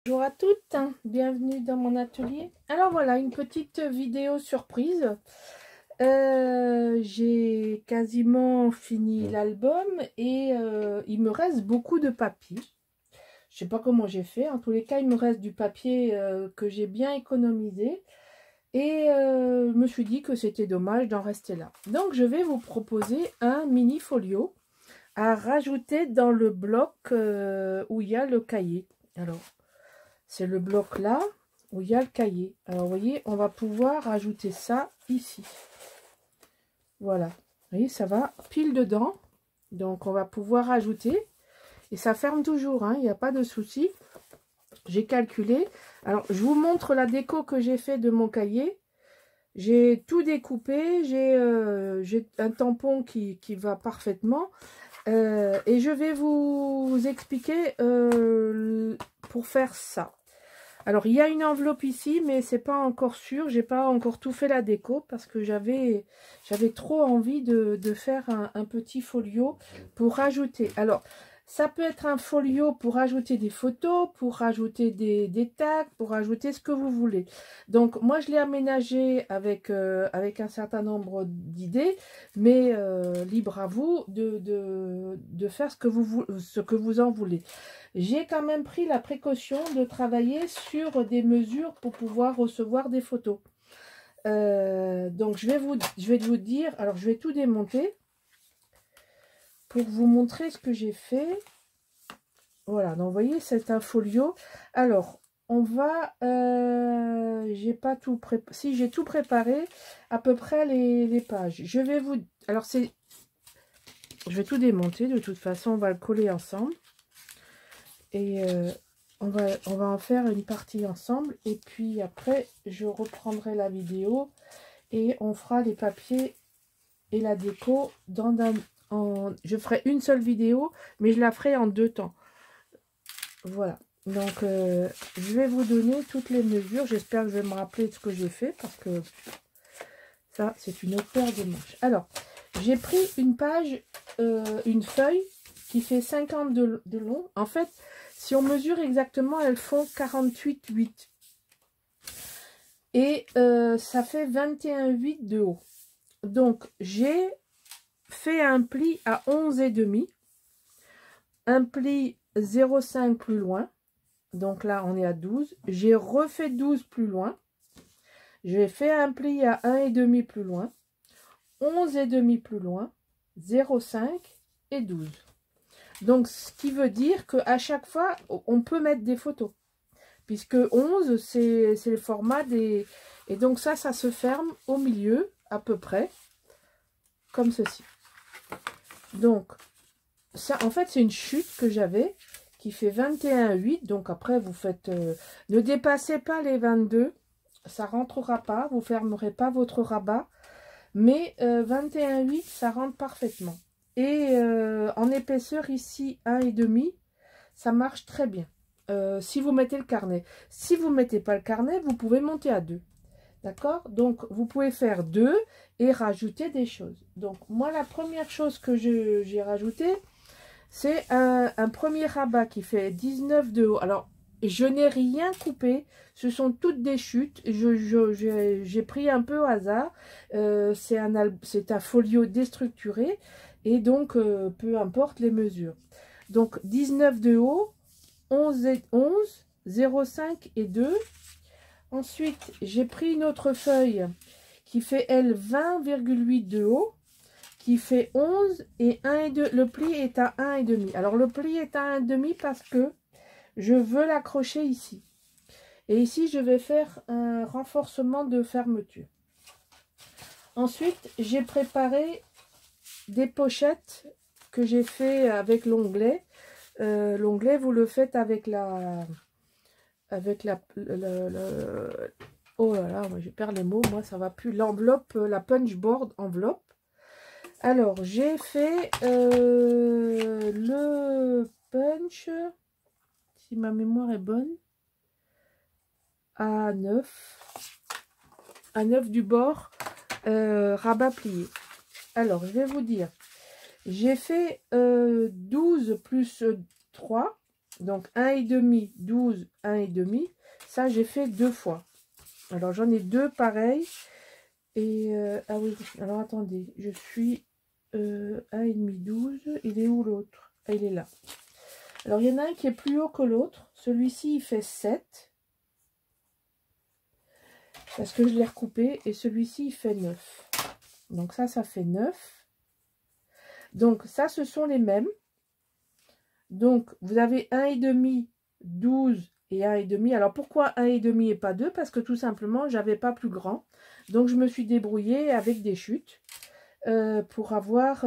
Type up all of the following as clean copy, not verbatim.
Bonjour à toutes, hein. Bienvenue dans mon atelier. Alors voilà, une petite vidéo surprise. J'ai quasiment fini l'album et il me reste beaucoup de papier. Je sais pas comment j'ai fait. En tous les cas, il me reste du papier que j'ai bien économisé. Et je me suis dit que c'était dommage d'en rester là. Donc je vais vous proposer un mini folio à rajouter dans le bloc où il y a le cahier. Alors, c'est le bloc là où il y a le cahier. Alors, vous voyez, on va pouvoir ajouter ça ici. Voilà. Vous voyez, ça va pile dedans. Donc, on va pouvoir ajouter. Et ça ferme toujours, hein, il n'y a pas de souci. J'ai calculé. Alors, je vous montre la déco que j'ai fait de mon cahier. J'ai tout découpé. J'ai un tampon qui va parfaitement. Et je vais vous expliquer pour faire ça. Alors, il y a une enveloppe ici, mais c'est pas encore sûr. J'ai pas encore tout fait la déco parce que j'avais trop envie de faire un petit folio pour rajouter. Alors, ça peut être un folio pour ajouter des photos, pour rajouter des tags, pour ajouter ce que vous voulez. Donc, moi, je l'ai aménagé avec un certain nombre d'idées, mais libre à vous de faire ce que vous en voulez. J'ai quand même pris la précaution de travailler sur des mesures pour pouvoir recevoir des photos. Donc, je vais vous dire, alors je vais tout démonter pour vous montrer ce que j'ai fait. Voilà, donc vous voyez, c'est un folio. Alors, on va, j'ai pas tout préparé, si j'ai tout préparé, à peu près les pages. Je vais vous, alors c'est, je vais tout démonter, de toute façon, on va le coller ensemble. Et on va en faire une partie ensemble. Et puis après, je reprendrai la vidéo et on fera les papiers et la déco je ferai une seule vidéo, mais je la ferai en 2 temps. Voilà. Donc, je vais vous donner toutes les mesures. J'espère que je vais me rappeler de ce que j'ai fait parce que ça, c'est une autre paire de manches. Alors, j'ai pris une page, une feuille qui fait 50 de long. En fait, si on mesure exactement, elles font 48,8. Et ça fait 21,8 de haut. Donc, j'ai fait un pli à 11,5. Un pli 0,5 plus loin. Donc là, on est à 12. J'ai refait 12 plus loin. J'ai fait un pli à 1,5 plus loin. 11,5 plus loin. 0,5 et 12. Donc, ce qui veut dire qu'à chaque fois, on peut mettre des photos. Puisque 11, c'est le format des... Et donc ça se ferme au milieu, à peu près, comme ceci. Donc, ça, en fait, c'est une chute que j'avais, qui fait 21,8. Donc après, vous faites... ne dépassez pas les 22. Ça rentrera pas, vous fermerez pas votre rabat. Mais 21,8, ça rentre parfaitement. Et en épaisseur ici 1,5, ça marche très bien. Si vous mettez le carnet. Si vous ne mettez pas le carnet, vous pouvez monter à 2. D'accord? Donc, vous pouvez faire 2 et rajouter des choses. Donc, moi, la première chose que j'ai rajouté, c'est un premier rabat qui fait 19 de haut. Alors, je n'ai rien coupé. Ce sont toutes des chutes. J'ai pris un peu au hasard. C'est un folio déstructuré. Et donc, peu importe les mesures. Donc, 19 de haut, 11 et 11, 0,5 et 2. Ensuite, j'ai pris une autre feuille qui fait, elle, 20,8 de haut, qui fait 11 et 1 et 2. Le pli est à 1,5. Alors, le pli est à 1,5 parce que je veux l'accrocher ici. Et ici, je vais faire un renforcement de fermeture. Ensuite, j'ai préparé des pochettes que j'ai fait avec l'onglet. L'onglet, vous le faites avec oh là là, moi je perds les mots, moi ça va plus. L'enveloppe, la punchboard enveloppe. Alors, j'ai fait le punch, si ma mémoire est bonne, à 9 du bord, rabat plié. Alors, je vais vous dire, j'ai fait 12 plus 3, Donc 1,5, 12, 1,5. Ça, j'ai fait 2 fois. Alors, j'en ai 2 pareils. Et, ah oui, alors attendez, je suis 1,5, 12. Il est où l'autre? Ah, il est là. Alors, il y en a un qui est plus haut que l'autre. Celui-ci, il fait 7. Parce que je l'ai recoupé. Et celui-ci, il fait 9. Donc, ça fait 9. Donc, ça, ce sont les mêmes. Donc, vous avez 1,5, 12 et 1,5. Alors, pourquoi 1,5 et pas 2? Parce que tout simplement, j'avais pas plus grand. Donc, je me suis débrouillée avec des chutes pour avoir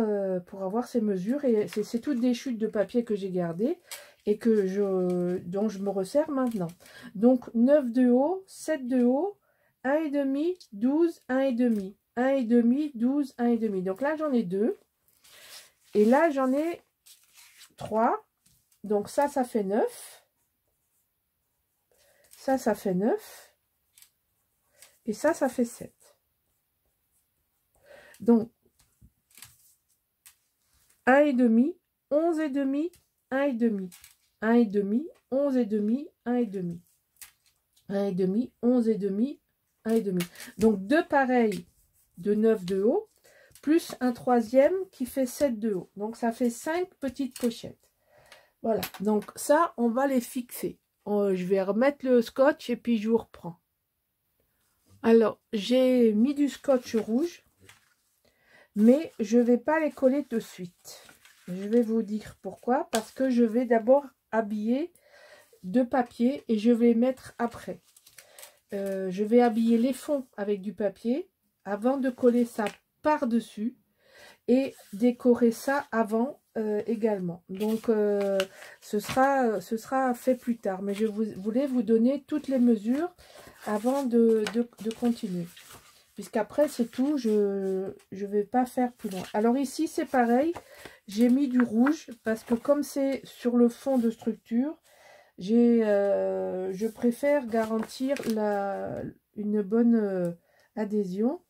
ces mesures. Et c'est toutes des chutes de papier que j'ai gardées et dont je me resserre maintenant. Donc, 9 de haut, 7 de haut, 1,5, 12, 1,5. 1,5, 12, 1,5. Donc là, j'en ai 2. Et là, j'en ai 3. Donc ça fait 9. Ça fait 9. Et ça fait 7. Donc, 1,5, 11,5, 1,5. 1,5, 11,5, 1,5. 1,5, 11,5, 1,5. Donc, 2 pareils de 9 de haut, plus un troisième qui fait 7 de haut. Donc, ça fait 5 petites pochettes. Voilà, donc ça, on va les fixer. Je vais remettre le scotch et puis je vous reprends. Alors, j'ai mis du scotch rouge, mais je ne vais pas les coller de suite. Je vais vous dire pourquoi. Parce que je vais d'abord habiller 2 papiers et je vais mettre après. Je vais habiller les fonds avec du papier avant de coller ça par-dessus et décorer ça avant également. Donc ce sera fait plus tard, mais je voulais vous donner toutes les mesures avant de continuer, puisqu'après c'est tout, je vais pas faire plus loin. Alors ici c'est pareil, j'ai mis du rouge parce que comme c'est sur le fond de structure, je préfère garantir une bonne adhésion.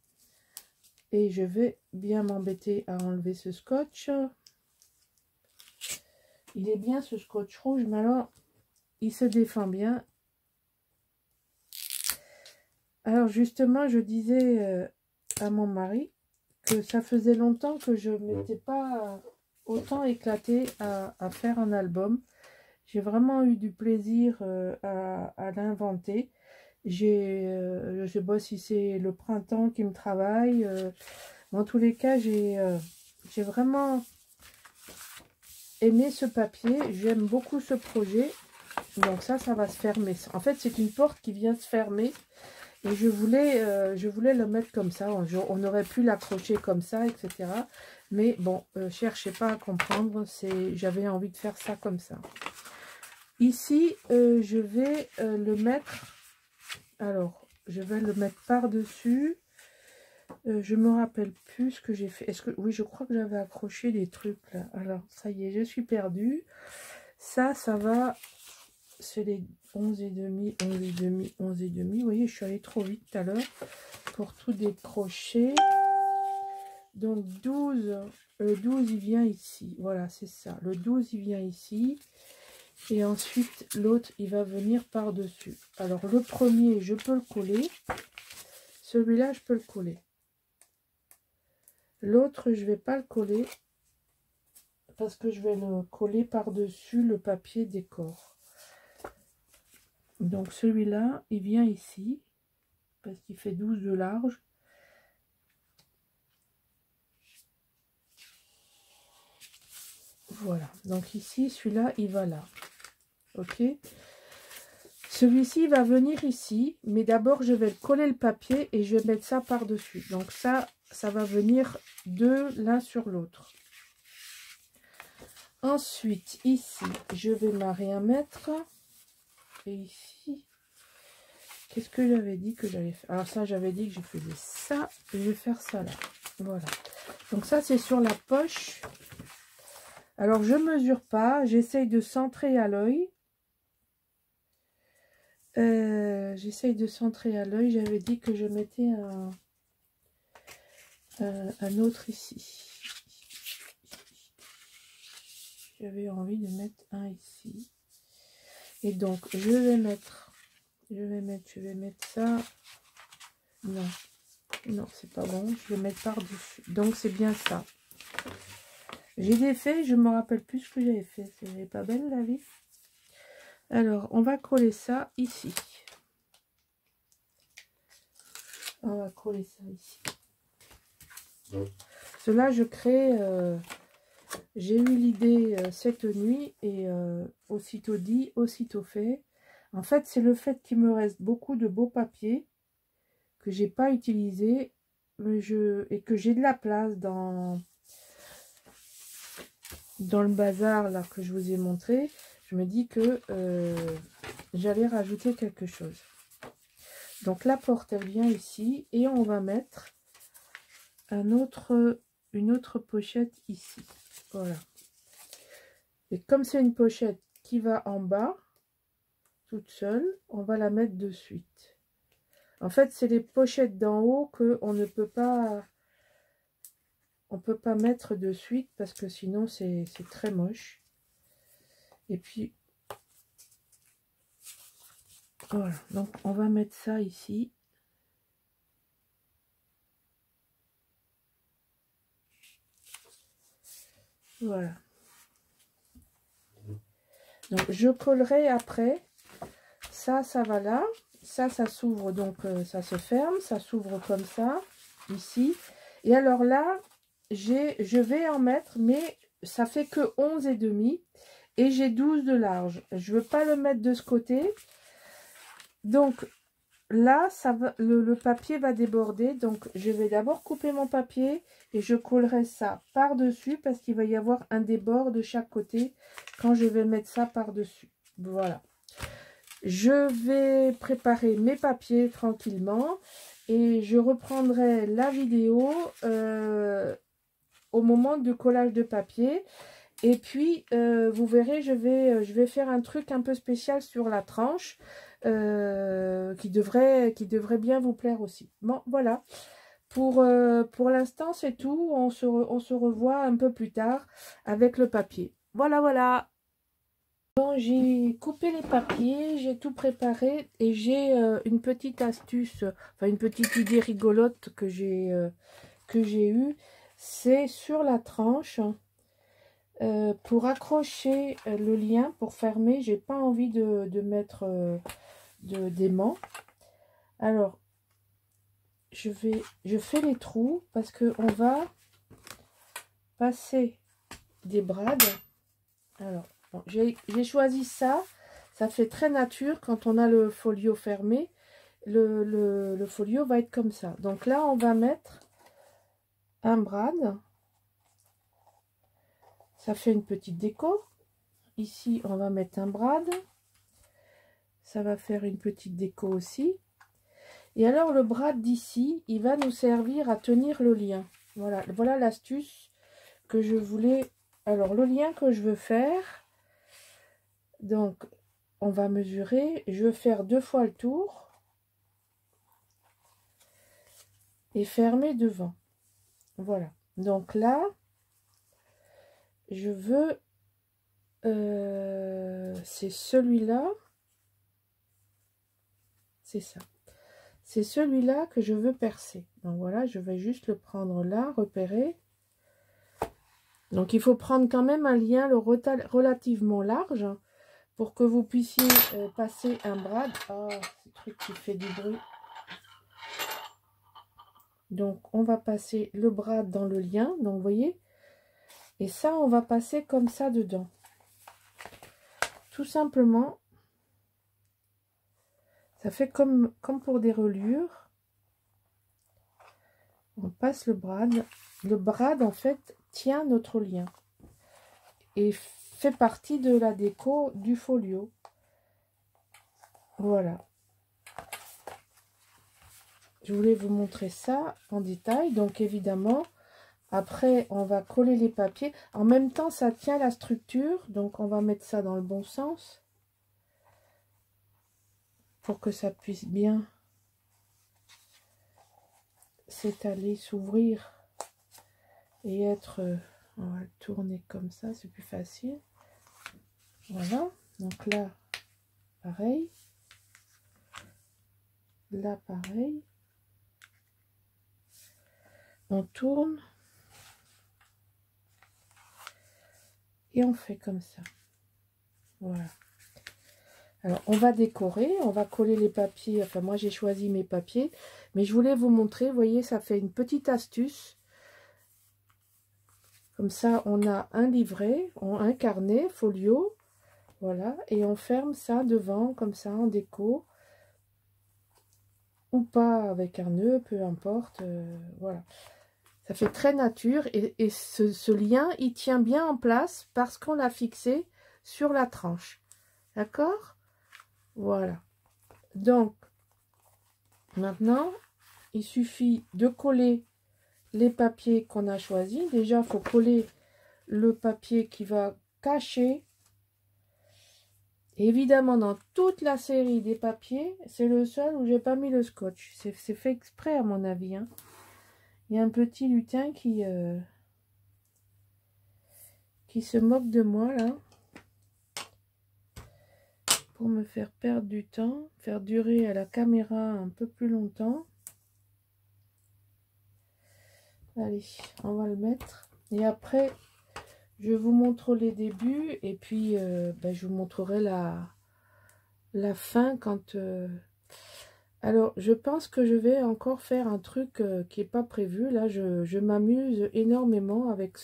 Et je vais bien m'embêter à enlever ce scotch. Il est bien ce scotch rouge, mais alors il se défend bien. Alors justement, je disais à mon mari que ça faisait longtemps que je ne m'étais pas autant éclatée à faire un album. J'ai vraiment eu du plaisir à l'inventer. Je ne sais pas si c'est le printemps qui me travaille. En tous les cas, j'ai vraiment aimé ce papier. J'aime beaucoup ce projet. Donc ça va se fermer. En fait, c'est une porte qui vient se fermer. Et je voulais le mettre comme ça. On aurait pu l'accrocher comme ça, etc. Mais bon, cherchez pas à comprendre. J'avais envie de faire ça comme ça. Ici, je vais le mettre. Alors, je vais le mettre par-dessus. Je me rappelle plus ce que j'ai fait. Oui, je crois que j'avais accroché des trucs là. Alors, ça y est, je suis perdue. Ça va. C'est les 11,5, 11,5, 11,5. Vous voyez, je suis allée trop vite tout à l'heure pour tout décrocher. Donc, 12. Le 12, il vient ici. Voilà, c'est ça. Le 12, il vient ici. Et ensuite, l'autre, il va venir par-dessus. Alors, le premier, je peux le coller. Celui-là, je peux le coller. L'autre, je ne vais pas le coller. Parce que je vais le coller par-dessus le papier décor. Donc, celui-là, il vient ici. Parce qu'il fait 12 de large. Voilà. Donc, ici, celui-là, il va là. Ok, celui-ci va venir ici, mais d'abord je vais coller le papier et je vais mettre ça par-dessus. Donc ça va venir deux l'un sur l'autre. Ensuite, ici, je vais m'en rien mettre. Et ici, qu'est-ce que j'avais dit que j'allais faire? Alors ça, j'avais dit que je faisais ça et je vais faire ça là. Voilà. Donc ça, c'est sur la poche. Alors, je mesure pas. J'essaye de centrer à l'œil. J'essaye de centrer à l'œil. J'avais dit que je mettais un autre ici. J'avais envie de mettre un ici. Et donc, je vais mettre ça. Non, non, c'est pas bon. Je vais mettre par-dessus. Donc, c'est bien ça. J'ai des faits, je me rappelle plus ce que j'avais fait. C'est pas belle la vie. Alors, on va coller ça ici. On va coller ça ici. Cela, je crée... j'ai eu l'idée cette nuit et aussitôt dit, aussitôt fait. En fait, c'est le fait qu'il me reste beaucoup de beaux papiers que j'ai pas utilisé et que j'ai de la place dans le bazar là que je vous ai montré. Je me dis que j'allais rajouter quelque chose. Donc la porte elle vient ici et on va mettre une autre pochette ici. Voilà. Et comme c'est une pochette qui va en bas toute seule, on va la mettre de suite. En fait, c'est les pochettes d'en haut que on ne peut pas mettre de suite parce que sinon c'est très moche. Et puis voilà, donc on va mettre ça ici. Voilà. Donc je collerai après. Ça va là. Ça s'ouvre, donc ça se ferme. Ça s'ouvre comme ça, ici. Et alors là, je vais en mettre, mais ça fait que 11,5. Et j'ai 12 de large. Je ne veux pas le mettre de ce côté. Donc là, ça va, le papier va déborder. Donc je vais d'abord couper mon papier et je collerai ça par-dessus parce qu'il va y avoir un débord de chaque côté quand je vais mettre ça par-dessus. Voilà. Je vais préparer mes papiers tranquillement et je reprendrai la vidéo au moment du collage de papier. Et puis, vous verrez, je vais faire un truc un peu spécial sur la tranche qui devrait bien vous plaire aussi. Bon, voilà. Pour l'instant, c'est tout. On se revoit un peu plus tard avec le papier. Voilà, voilà. Bon, j'ai coupé les papiers, j'ai tout préparé et j'ai une petite astuce, enfin une petite idée rigolote que j'ai eue. C'est sur la tranche. Pour accrocher le lien, pour fermer, j'ai pas envie de mettre d'aimant. Alors, je fais les trous parce que on va passer des brades. Alors, bon, j'ai choisi ça. Ça fait très nature quand on a le folio fermé. Le folio va être comme ça. Donc là, on va mettre un brade. Ça fait une petite déco. Ici, on va mettre un brade. Ça va faire une petite déco aussi. Et alors, le brade d'ici, il va nous servir à tenir le lien. Voilà, voilà l'astuce que je voulais. Alors, le lien que je veux faire, donc, on va mesurer. Je veux faire 2 fois le tour. Et fermer devant. Voilà. Donc là, je veux... c'est celui-là. C'est ça. C'est celui-là que je veux percer. Donc voilà, je vais juste le prendre là, repérer. Donc il faut prendre quand même un lien relativement large pour que vous puissiez passer un brad. Oh, ce truc qui fait du bruit. Donc on va passer le brad dans le lien. Donc vous voyez. Et ça, on va passer comme ça dedans. Tout simplement. Ça fait comme pour des reliures. On passe le brad. Le brad, en fait, tient notre lien. Et fait partie de la déco du folio. Voilà. Je voulais vous montrer ça en détail. Donc, évidemment, après, on va coller les papiers. En même temps, ça tient la structure. Donc, on va mettre ça dans le bon sens. Pour que ça puisse bien s'étaler, s'ouvrir et être... on va le tourner comme ça, c'est plus facile. Voilà. Donc là, pareil. Là, pareil. On tourne. Et on fait comme ça. Voilà. Alors, on va décorer. On va coller les papiers. Enfin, moi, j'ai choisi mes papiers. Mais je voulais vous montrer. Vous voyez, ça fait une petite astuce. Comme ça, on a un livret, un carnet, folio. Voilà. Et on ferme ça devant, comme ça, en déco. Ou pas avec un nœud, peu importe. Voilà. Ça fait très nature. Et ce lien, il tient bien en place parce qu'on l'a fixé sur la tranche. D'accord? Voilà. Donc, maintenant, il suffit de coller les papiers qu'on a choisis. Déjà, il faut coller le papier qui va cacher. Et évidemment, dans toute la série des papiers, c'est le seul où j'ai pas mis le scotch. C'est fait exprès, à mon avis. Hein. Il y a un petit lutin qui se moque de moi, là. Pour me faire perdre du temps, faire durer à la caméra un peu plus longtemps. Allez, on va le mettre. Et après, je vous montre les débuts et puis je vous montrerai la fin quand... Alors, je pense que je vais encore faire un truc qui n'est pas prévu. Là, je m'amuse énormément avec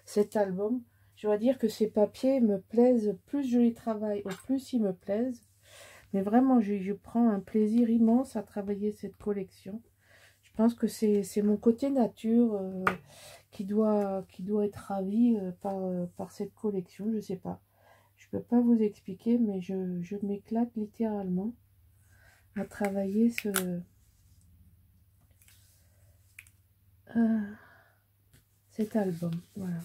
cet album. Je dois dire que ces papiers me plaisent. Plus je les travaille, au plus ils me plaisent. Mais vraiment, je prends un plaisir immense à travailler cette collection. Je pense que c'est mon côté nature qui doit être ravi par cette collection. Je ne sais pas. Je ne peux pas vous expliquer, mais je m'éclate littéralement à travailler cet album. Voilà.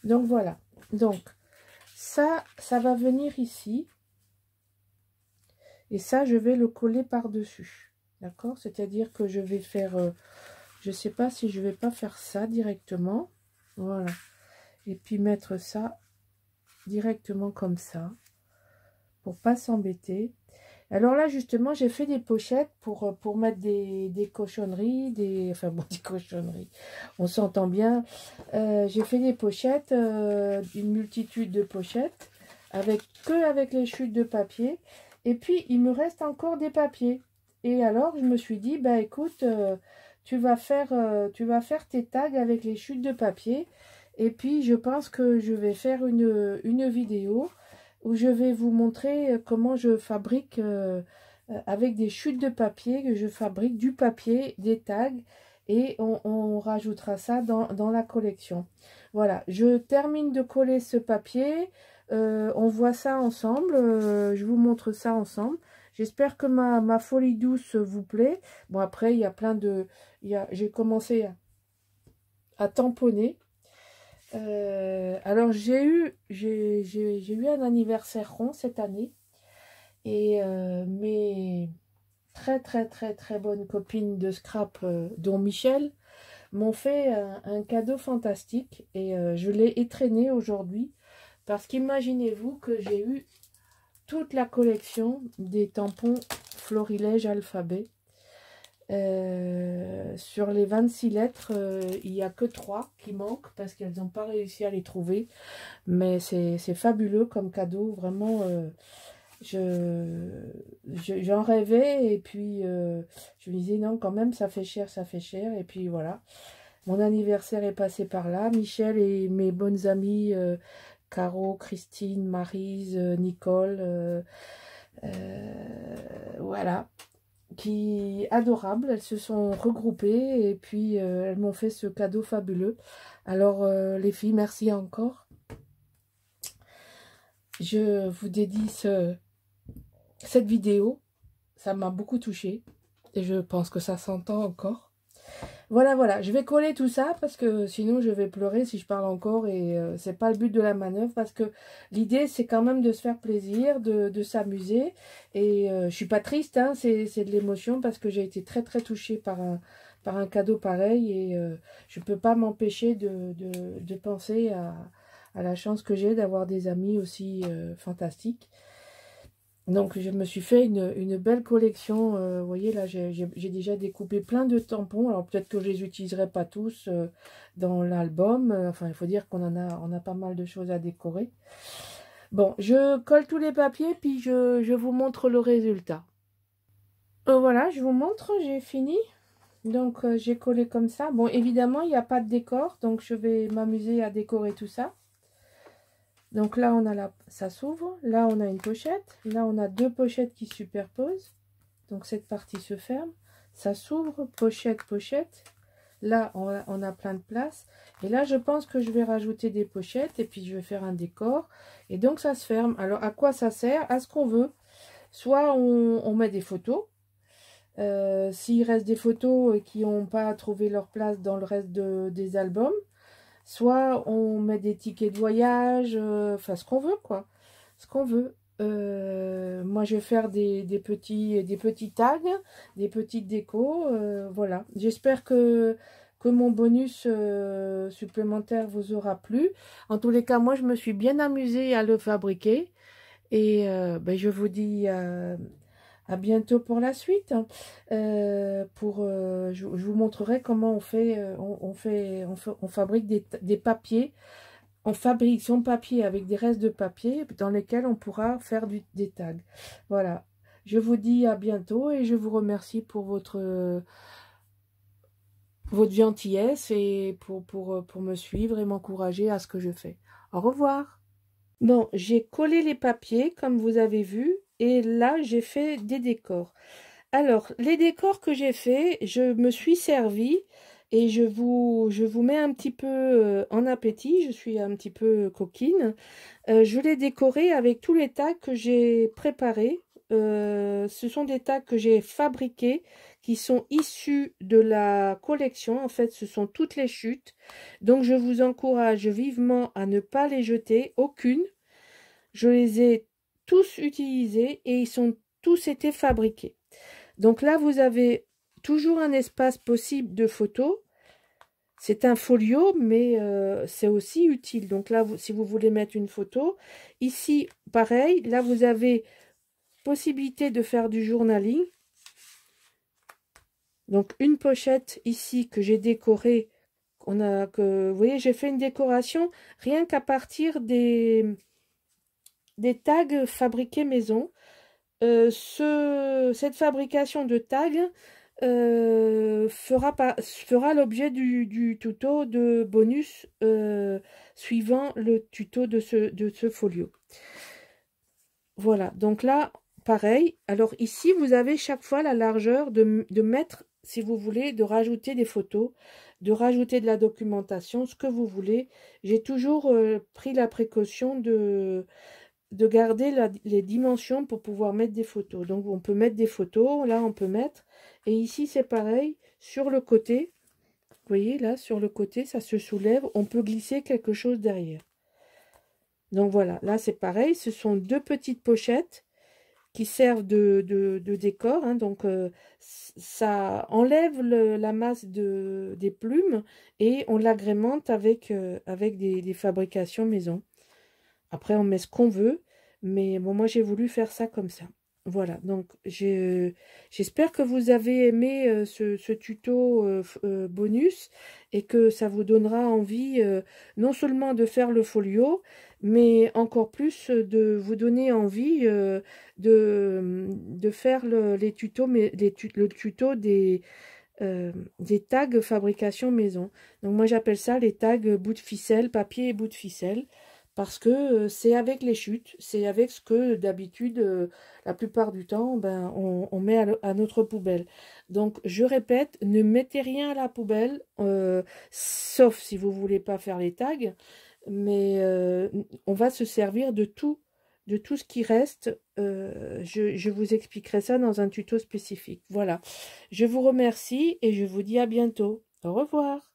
Donc voilà. Donc ça va venir ici. Et ça, je vais le coller par-dessus. D'accord? C'est-à-dire que je vais faire... je ne sais pas si je vais pas faire ça directement. Voilà. Et puis mettre ça directement comme ça. Pour pas s'embêter. Alors là, justement, j'ai fait des pochettes pour mettre des cochonneries. Enfin bon, des cochonneries. On s'entend bien. J'ai fait des pochettes, une multitude de pochettes. Avec les chutes de papier. Et puis, il me reste encore des papiers. Et alors, je me suis dit, bah écoute, tu vas faire tes tags avec les chutes de papier. Et puis, je pense que je vais faire une vidéo où je vais vous montrer comment je fabrique, avec des chutes de papier, que je fabrique du papier, des tags. Et on rajoutera ça dans la collection. Voilà, je termine de coller ce papier. On voit ça ensemble, je vous montre ça ensemble. J'espère que ma folie douce vous plaît. Bon, après, il y a plein de... J'ai commencé à tamponner. Alors, j'ai eu un anniversaire rond cette année. Et mes très, très, très, très bonnes copines de scrap, dont Michel, m'ont fait un cadeau fantastique. Et je l'ai étrenné aujourd'hui. Parce qu'imaginez-vous que j'ai eu toute la collection des tampons Florilège Alphabet. Sur les 26 lettres, il n'y a que 3 qui manquent parce qu'elles n'ont pas réussi à les trouver. Mais c'est fabuleux comme cadeau. Vraiment, j'en rêvais et puis je me disais non, quand même, ça fait cher, ça fait cher. Et puis voilà, mon anniversaire est passé par là. Michel et mes bonnes amies... Caro, Christine, Maryse, Nicole, voilà, qui adorables, elles se sont regroupées et puis elles m'ont fait ce cadeau fabuleux. Alors les filles, merci encore. Je vous dédie cette vidéo, ça m'a beaucoup touchée et je pense que ça s'entend encore. Voilà, je vais coller tout ça parce que sinon je vais pleurer si je parle encore et c'est pas le but de la manœuvre parce que l'idée c'est quand même de se faire plaisir, de s'amuser et je suis pas triste, hein, c'est de l'émotion parce que j'ai été très très touchée par un cadeau pareil et je peux pas m'empêcher de penser à la chance que j'ai d'avoir des amis aussi fantastiques. Donc, je me suis fait une belle collection. Vous voyez, là, j'ai déjà découpé plein de tampons. Alors, peut-être que je les utiliserai pas tous dans l'album. Enfin, il faut dire on a pas mal de choses à décorer. Bon, je colle tous les papiers, puis je vous montre le résultat. Voilà, je vous montre, j'ai fini. Donc, j'ai collé comme ça. Bon, évidemment, il n'y a pas de décor, donc je vais m'amuser à décorer tout ça. Donc là, ça s'ouvre. Là, on a une pochette. Là, on a deux pochettes qui se superposent. Donc, cette partie se ferme. Ça s'ouvre, pochette, pochette. Là, on a plein de place. Et là, je pense que je vais rajouter des pochettes. Et puis, je vais faire un décor. Et donc, ça se ferme. Alors, à quoi ça sert? À ce qu'on veut. Soit on met des photos. S'il reste des photos qui n'ont pas trouvé leur place dans le reste des albums. Soit on met des tickets de voyage, enfin ce qu'on veut quoi. Ce qu'on veut. Moi je vais faire des petits tags, des petites décos. Voilà. J'espère que mon bonus supplémentaire vous aura plu. En tous les cas, moi je me suis bien amusée à le fabriquer. Et ben, je vous dis à bientôt pour la suite. Je vous montrerai comment on fabrique des papiers. On fabrique son papier avec des restes de papier dans lesquels on pourra faire des tags. Voilà. Je vous dis à bientôt et je vous remercie pour votre gentillesse et pour me suivre et m'encourager à ce que je fais. Au revoir. Bon, j'ai collé les papiers comme vous avez vu. Et là, j'ai fait des décors. Alors, les décors que j'ai fait, je me suis servi et je vous mets un petit peu en appétit. Je suis un petit peu coquine. Je l'ai décoré avec tous les tags que j'ai préparés. Ce sont des tags que j'ai fabriqués, qui sont issus de la collection. En fait, ce sont toutes les chutes. Donc, je vous encourage vivement à ne pas les jeter, aucune. Je les ai tous utilisés et ils sont tous été fabriqués. Donc là, vous avez toujours un espace possible de photos. C'est un folio, mais c'est aussi utile. Donc là, si vous voulez mettre une photo, ici, pareil, là, vous avez possibilité de faire du journaling. Donc une pochette ici que j'ai décorée. Vous voyez, j'ai fait une décoration rien qu'à partir des tags fabriqués maison. Cette fabrication de tags fera l'objet du tuto de bonus suivant le tuto de ce folio. Voilà, donc là, pareil. Alors ici, vous avez chaque fois la largeur de mettre, si vous voulez, de rajouter des photos, de rajouter de la documentation, ce que vous voulez. J'ai toujours pris la précaution de garder les dimensions pour pouvoir mettre des photos. Donc on peut mettre des photos, là on peut mettre, et ici c'est pareil, sur le côté, vous voyez là sur le côté ça se soulève, on peut glisser quelque chose derrière. Donc voilà, là c'est pareil, ce sont deux petites pochettes qui servent de décor, hein, donc ça enlève la masse des plumes et on l'agrémente avec des fabrications maison. Après, on met ce qu'on veut, mais bon, moi, j'ai voulu faire ça comme ça. Voilà, donc j'espère que vous avez aimé ce tuto bonus et que ça vous donnera envie non seulement de faire le folio, mais encore plus de vous donner envie de faire les tutos, le tuto des tags fabrication maison. Donc moi, j'appelle ça les tags bout de ficelle, papier et bout de ficelle. Parce que c'est avec les chutes, c'est avec ce que d'habitude, la plupart du temps, ben, on met à notre poubelle. Donc, je répète, ne mettez rien à la poubelle, sauf si vous ne voulez pas faire les tags, mais on va se servir de tout ce qui reste. Je vous expliquerai ça dans un tuto spécifique. Voilà, je vous remercie et je vous dis à bientôt. Au revoir.